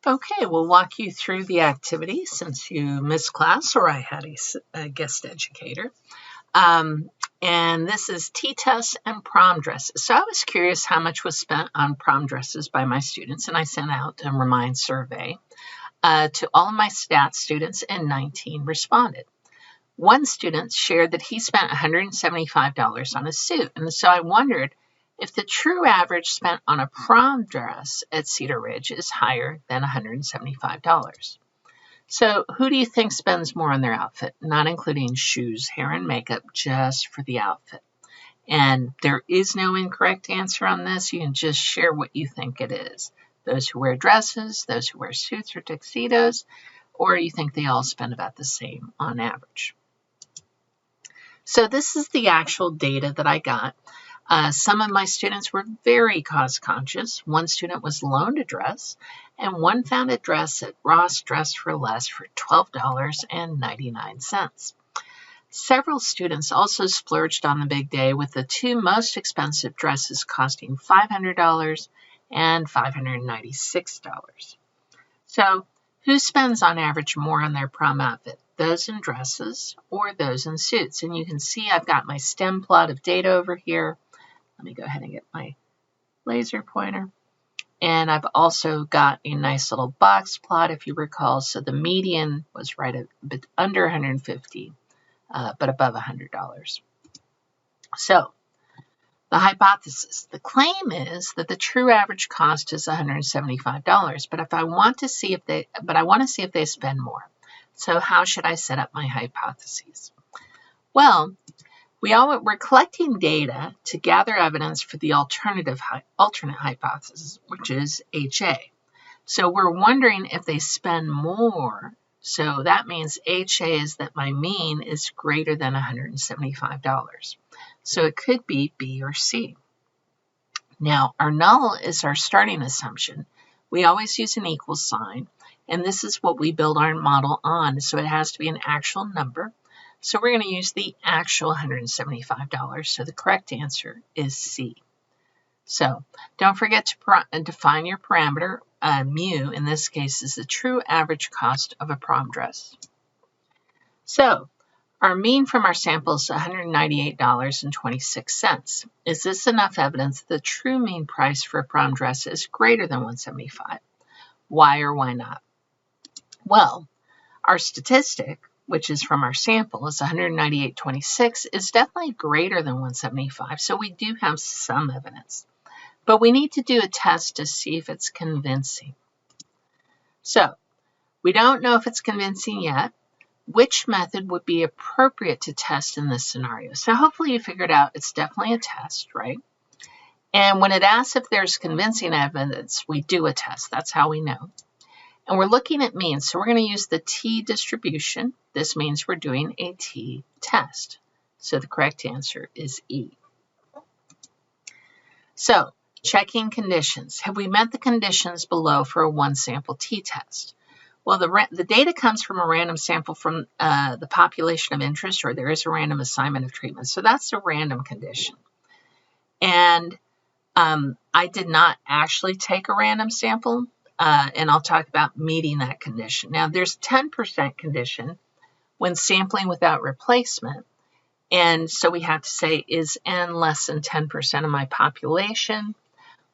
Okay, we'll walk you through the activity since you missed class or I had a guest educator. And this is T-Test and prom dresses. So I was curious how much was spent on prom dresses by my students, and I sent out a remind survey to all of my stats students, and 19 responded. One student shared that he spent $175 on a suit, and so I wondered if the true average spent on a prom dress at Cedar Ridge is higher than $175. So who do you think spends more on their outfit, not including shoes, hair, and makeup, just for the outfit? And there is no incorrect answer on this. You can just share what you think it is. Those who wear dresses, those who wear suits or tuxedos, or you think they all spend about the same on average. So this is the actual data that I got. Some of my students were very cost conscious. One student was loaned a dress, and one found a dress at Ross Dress for Less for $12.99. Several students also splurged on the big day, with the two most expensive dresses costing $500 and $596. So who spends on average more on their prom outfit? Those in dresses or those in suits? And you can see I've got my stem plot of data over here. Let me go ahead and get my laser pointer. And I've also got a nice little box plot, if you recall. So the median was right a bit under 150, but above $100. So the hypothesis, the claim is that the true average cost is $175. But I want to see if they spend more. So how should I set up my hypotheses? Well, we're collecting data to gather evidence for the alternate hypothesis, which is HA. So we're wondering if they spend more. So that means HA is that my mean is greater than $175. So it could be B or C. Now, our null is our starting assumption. We always use an equal sign, and this is what we build our model on. So it has to be an actual number. So we're going to use the actual $175. So the correct answer is C. So don't forget to define your parameter. Mu, in this case, is the true average cost of a prom dress. So our mean from our sample is $198.26. Is this enough evidence that the true mean price for a prom dress is greater than $175? Why or why not? Well, our statistic, which is from our sample, is $198.26, is definitely greater than $175. So we do have some evidence. But we need to do a test to see if it's convincing. So we don't know if it's convincing yet. Which method would be appropriate to test in this scenario? So hopefully you figured out it's definitely a test, right? And when it asks if there's convincing evidence, we do a test. That's how we know. And we're looking at means. So we're going to use the t distribution. This means we're doing a t-test. So the correct answer is E. So checking conditions. Have we met the conditions below for a one-sample t-test? Well, the data comes from a random sample from the population of interest, or there is a random assignment of treatment. So that's a random condition. And I did not actually take a random sample. And I'll talk about meeting that condition. Now, there's 10% condition when sampling without replacement. And so we have to say, is N less than 10% of my population?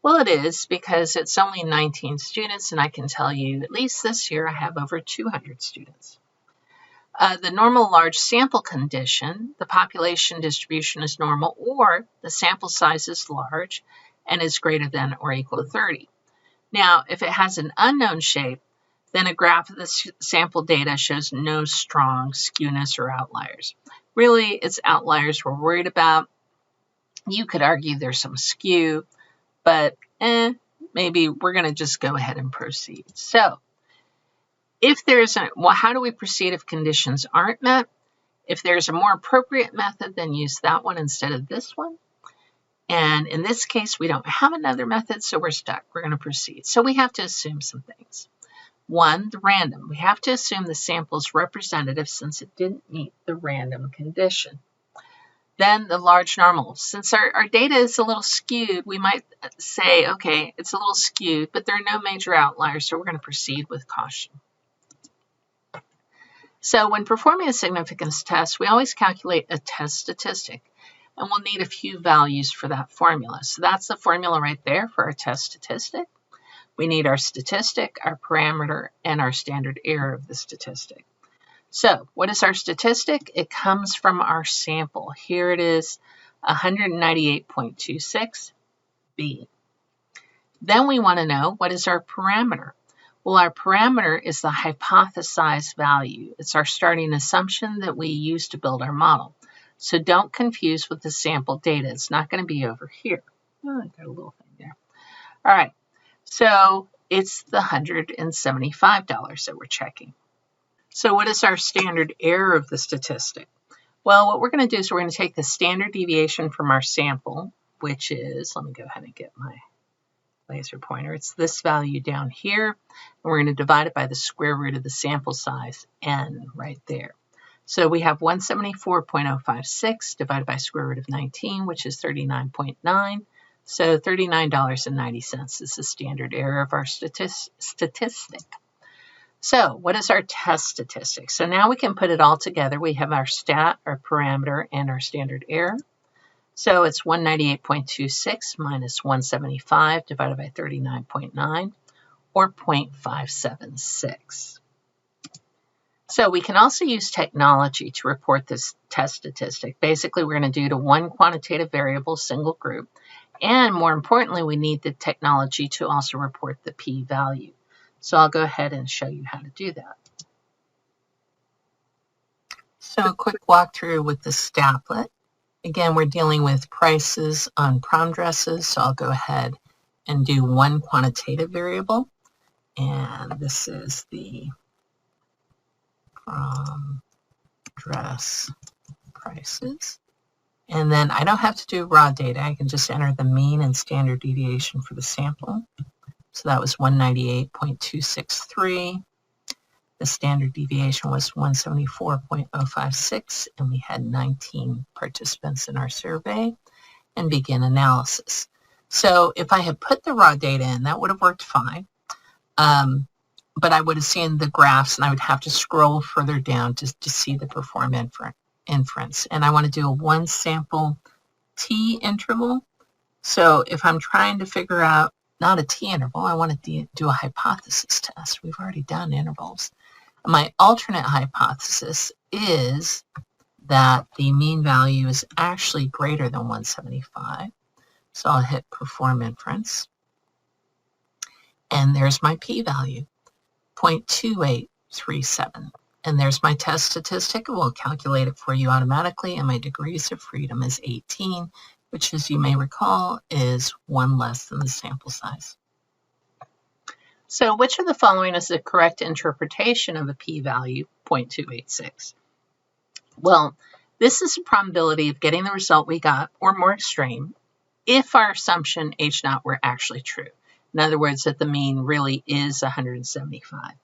Well, it is, because it's only 19 students, and I can tell you, at least this year, I have over 200 students. The normal large sample condition, the population distribution is normal, or the sample size is large and is greater than or equal to 30. Now, if it has an unknown shape, then a graph of the sample data shows no strong skewness or outliers. Really, it's outliers we're worried about. You could argue there's some skew, but maybe we're going to just go ahead and proceed. So, how do we proceed if conditions aren't met? If there's a more appropriate method, then use that one instead of this one. And in this case, we don't have another method, so we're stuck. We're going to proceed. So we have to assume some things. One, the random. We have to assume the sample is representative since it didn't meet the random condition. Then the large normal. Since our data is a little skewed, we might say, okay, it's a little skewed, but there are no major outliers, so we're going to proceed with caution. So when performing a significance test, we always calculate a test statistic, and we'll need a few values for that formula. So that's the formula right there for our test statistic. We need our statistic, our parameter, and our standard error of the statistic. So what is our statistic? It comes from our sample. Here it is, 198.26 B. Then we want to know, what is our parameter? Well, our parameter is the hypothesized value. It's our starting assumption that we use to build our model. So don't confuse with the sample data. It's not going to be over here. Oh, I got a little thing there. All right, so it's the $175 that we're checking. So what is our standard error of the statistic? Well, what we're going to do is we're going to take the standard deviation from our sample, which is, let me go ahead and get my laser pointer. It's this value down here, and we're going to divide it by the square root of the sample size, n, right there. So we have 174.056 divided by square root of 19, which is 39.9. So $39.90 is the standard error of our statistic. So what is our test statistic? So now we can put it all together. We have our stat, our parameter, and our standard error. So it's 198.26 minus 175 divided by 39.9, or 0.576. So we can also use technology to report this test statistic. Basically, we're going to do to one quantitative variable, single group, and more importantly, we need the technology to also report the p-value. So I'll go ahead and show you how to do that. So a quick walkthrough with the Statlet. Again, we're dealing with prices on prom dresses, so I'll go ahead and do one quantitative variable. And this is the prom dress prices. And then I don't have to do raw data. I can just enter the mean and standard deviation for the sample. So that was 198.263. The standard deviation was 174.056, and we had 19 participants in our survey, and begin analysis. So if I had put the raw data in, that would have worked fine. But I would have seen the graphs, and I would have to scroll further down to see the perform inference. And I want to do a one sample t interval. So if I'm trying to figure out not a t interval, I want to do a hypothesis test. We've already done intervals. My alternate hypothesis is that the mean value is actually greater than 175. So I'll hit perform inference. And there's my p-value, 0.2837. And there's my test statistic. It will calculate it for you automatically. And my degrees of freedom is 18, which, as you may recall, is one less than the sample size. So which of the following is the correct interpretation of a p-value, 0.286? Well, this is a probability of getting the result we got, or more extreme, if our assumption H0 were actually true. In other words, that the mean really is 175.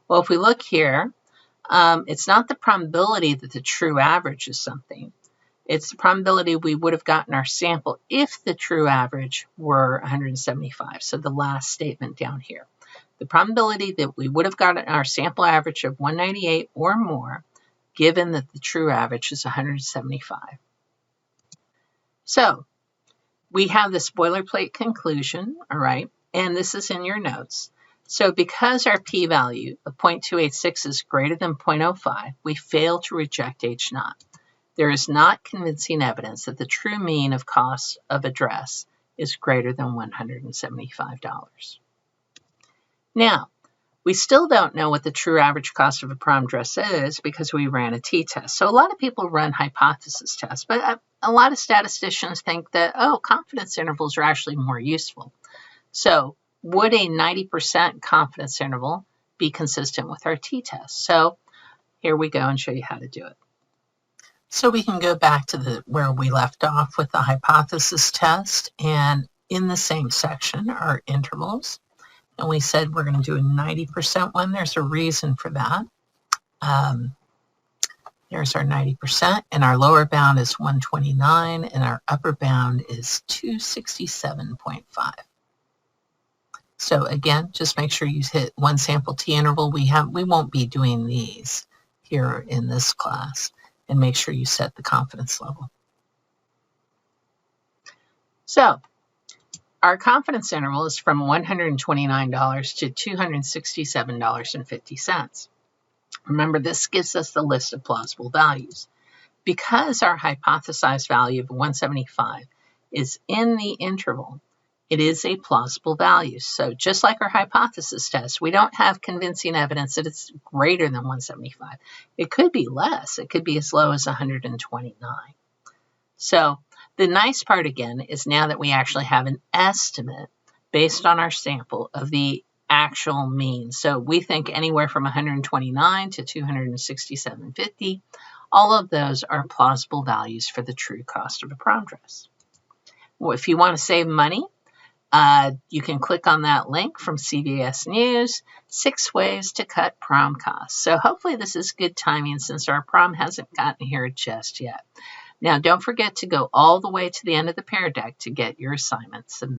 Well, if we look here, it's not the probability that the true average is something. It's the probability we would have gotten our sample if the true average were 175. So the last statement down here. The probability that we would have gotten our sample average of 198 or more, given that the true average is 175. So we have this boilerplate conclusion, all right, and this is in your notes. So because our p-value of 0.286 is greater than 0.05, we fail to reject H0. There is not convincing evidence that the true mean of cost of a dress is greater than $175. Now, we still don't know what the true average cost of a prom dress is because we ran a t-test. So a lot of people run hypothesis tests, but a lot of statisticians think that, oh, confidence intervals are actually more useful. So would a 90% confidence interval be consistent with our t-test? So here we go and show you how to do it. So we can go back to where we left off with the hypothesis test, and in the same section are intervals. And we said we're going to do a 90% one. There's a reason for that. There's our 90%, and our lower bound is 129, and our upper bound is 267.5. So again, just make sure you hit one sample t interval. We won't be doing these here in this class, and make sure you set the confidence level. So our confidence interval is from $129 to $267.50. Remember, this gives us the list of plausible values. Because our hypothesized value of 175 is in the interval, it is a plausible value. So just like our hypothesis test, we don't have convincing evidence that it's greater than 175. It could be less. It could be as low as 129. So the nice part, again, is now that we actually have an estimate based on our sample of the actual mean. So we think anywhere from 129 to 267.50. All of those are plausible values for the true cost of a prom dress. Well, if you want to save money, you can click on that link from CBS News, 6 ways to cut prom costs. So hopefully this is good timing since our prom hasn't gotten here just yet. Now, don't forget to go all the way to the end of the Pear Deck to get your assignments submitted.